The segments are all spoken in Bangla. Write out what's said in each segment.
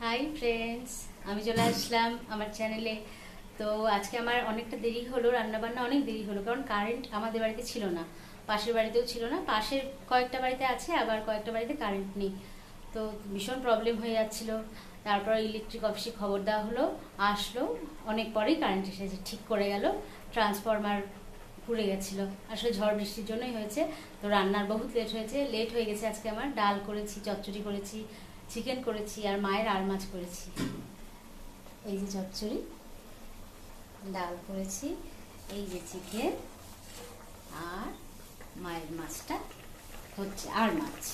হাই ফ্রেন্ডস, আমি চলে আসলাম আমার চ্যানেলে। তো আজকে আমার অনেকটা দেরি হলো, রান্নাবান্না অনেক দেরি হলো, কারণ কারেন্ট আমাদের বাড়িতে ছিল না, পাশের বাড়িতেও ছিল না। পাশের কয়েকটা বাড়িতে আছে, আবার কয়েকটা বাড়িতে কারেন্ট নেই। তো ভীষণ প্রবলেম হয়ে যাচ্ছিল। তারপর ইলেকট্রিক অফিসে খবর দেওয়া হলো, আসলো, অনেক পরেই কারেন্ট এসেছে, ঠিক করে গেল। ট্রান্সফরমার পুড়ে গেছিলো, আসলে ঝড় বৃষ্টির জন্যই হয়েছে। তো রান্নার বহুত লেট হয়ে গেছে। আজকে আমার ডাল করেছি, চচ্চড়ি করেছি, চিকেন করেছি, আর মায়ের আর মাছ করেছি। এই যে চচ্চড়ি, ডাল করেছি, এই যে চিকেন, আর মায়ের মাছটা হচ্ছে আর মাছ।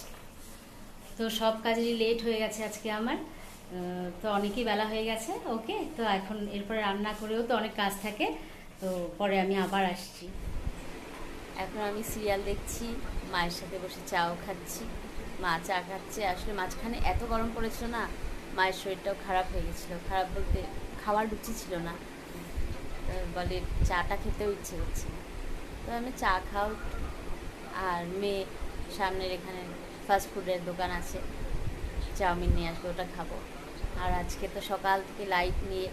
তো সব কাজেরই লেট হয়ে গেছে আজকে আমার। তো অনেকই বেলা হয়ে গেছে। ওকে, তো এখন এরপরে রান্না করেও তো অনেক কাজ থাকে। তো পরে আমি আবার আসছি। এখন আমি সিরিয়াল দেখছি, মায়ের সাথে বসে চাও খাচ্ছি। মা চা খাচ্ছে। আসলে মাঝখানে এত গরম পড়েছিল না, মায়ের শরীরটাও খারাপ হয়ে গেছিলো। খারাপ বলতে খাওয়ার রুচি ছিল না, বলে চাটা খেতেও ইচ্ছে করছে না। তো আমি চা খাও, আর মেয়ে সামনের এখানে ফাস্টফুডের দোকান আছে, চাউমিন নিয়ে আসবে, ওটা খাবো। আর আজকে তো সকাল থেকে লাইট নিয়ে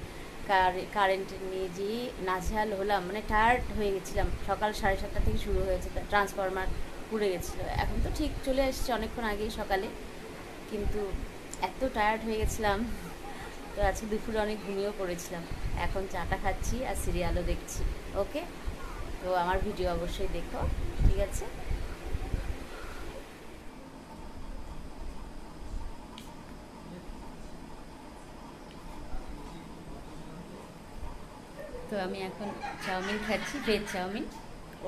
কারেন্ট নিয়ে যেয়ে নাজেহাল হলাম, মানে টায়ার্ড হয়ে গেছিলাম। সকাল 7:30 থেকে শুরু হয়েছে, ট্রান্সফরমার পুড়ে গেছিলো। এখন তো ঠিক চলে এসেছে অনেকক্ষণ আগেই সকালে, কিন্তু এত টায়ার্ড হয়ে গেছিলাম। তো আজকে দুপুরে অনেক ঘুমিয়েও পড়েছিলাম। এখন চাটা খাচ্ছি আর সিরিয়ালও দেখছি। ওকে, তো আমার ভিডিও অবশ্যই দেখো, ঠিক আছে? তো আমি এখন চাউমিন খাচ্ছি, ভেজ চাউমিন।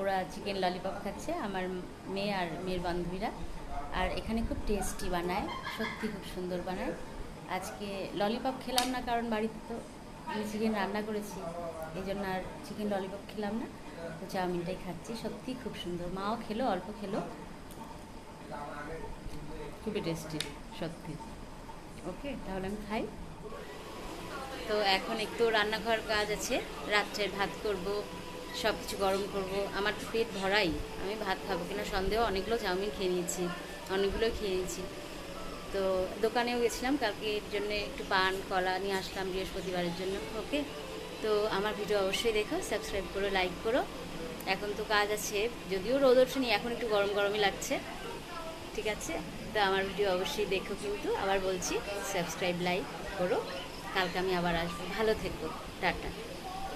ওরা চিকেন ললিপপ খাচ্ছে, আমার মেয়ে আর মেয়ের বান্ধবীরা। আর এখানে খুব টেস্টি বানায়, সত্যি খুব সুন্দর বানায়। আজকে ললিপপ খেলাম না, কারণ বাড়িতে তো আমি চিকেন রান্না করেছি, এই জন্য আর চিকেন ললিপপ খেলাম না। তো চাউমিনটাই খাচ্ছি, সত্যি খুব সুন্দর। মাও খেলো, অল্প খেলো, খুবই টেস্টি সত্যি। ওকে, তাহলে আমি খাই। তো এখন একটু রান্নাঘর কাজ আছে, রাত্রের ভাত করব, সব কিছু গরম করব। আমার তো পেট ভরাই, আমি ভাত খাবো কিনা সন্দেহ। অনেকগুলো চাউমিন খেয়ে নিয়েছি, অনেকগুলোই খেয়ে নিয়েছি। তো দোকানেও গেছিলাম কালকে, এর জন্য একটু পান কলা নিয়ে আসলাম বৃহস্পতিবারের জন্য। ওকে, তো আমার ভিডিও অবশ্যই দেখো, সাবস্ক্রাইব করো, লাইক করো। এখন তো কাজ আছে, যদিও রোদ ওঠেনি, এখন একটু গরম গরমই লাগছে, ঠিক আছে? তো আমার ভিডিও অবশ্যই দেখো, কিন্তু আবার বলছি সাবস্ক্রাইব লাইক করো। কালকে আমি আবার আসবো, ভালো থেকো, টাটা।